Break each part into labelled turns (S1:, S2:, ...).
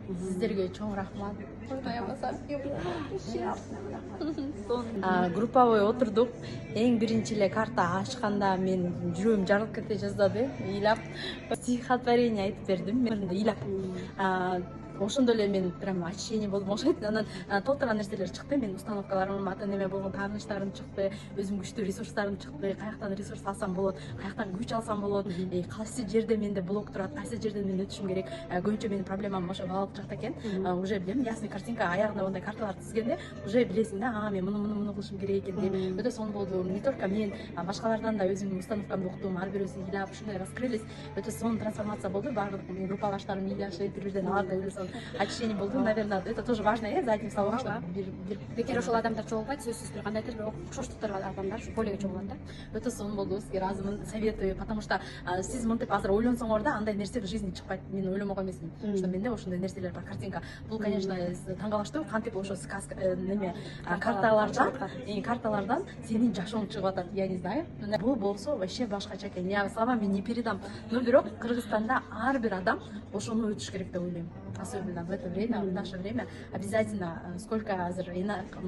S1: Сиздерге чоң рахмат. Группабой отурдук. Эң биринчи эле карта ачканда мен жүрөгүм жарылып кете жаздады. Ыйлап стихотворение айтып бердим. Мен ыйлап. Ошондо эле мен прям ощущение болдум окшойт. Анан толтурган нерселер чыкты. Мен установкаларым, ата энеме болгон тааныштарым чыкты. Өзүм күчтүү ресурстарым чыкты. Каяктан ресурс алсам болот, каяктан күч алсам болот, кайсы жерде менде блок турат, кайсы жерден мен өтүшүм керек. Көбүнчө менин проблемам ошо балалык жакта экен. Уже билем, ясный картинка аягында ондай карталарды тизгенде уже билесиң да, мен муну кылышым керек экен деп. Өтө сонун болду. Не только мен, башкалардан да өзүмдүн установкамды уктум. Ар бирөөсү ыйлап, ушундай раскрылись. Өтө сонун трансформация болду. Баардык группалаштарым ыйлашып, бири-биринен алар да өтө сонун ощущение болду. Наверное, это тоже важно, за этим салонга, что
S2: бекер ошол адамдар чогулбайт, сөзсүз бир кандайдыр бир окшоштуктар бар адамдар ушу полеге чогулат да.
S1: өтө сонун болду. Сизге ыраазымын, советую, потому что сиз мынтип азыр ойлонсоңор да, андай нерсе в жизни чыкпайт. Мен ойломок эмесмин, что менде ошондой нерселер бар, картинка. Бул, конечно, таң калыштуу, кантип ошо сказка неме карталардан сенин жашооң чыгып атат. Я не знаю. Бул болсо вообще башкача экен. Я словами не передам. Но бирок Кыргызстанда ар бир адам ошону өтүш керек деп ойлойм. Особенно в это время, в наше время, обязательно, сколько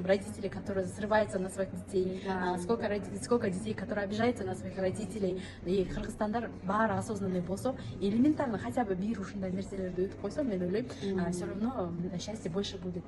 S1: родителей, которые срываются на своих детей, сколько детей, которые обижаются на своих родителей, и Кыргызстандар баары осознанный болсо, элементарно хотя бы бир ушундай нерселерди өтүп койсо, мен ойлойм, все равно счастье больше будет.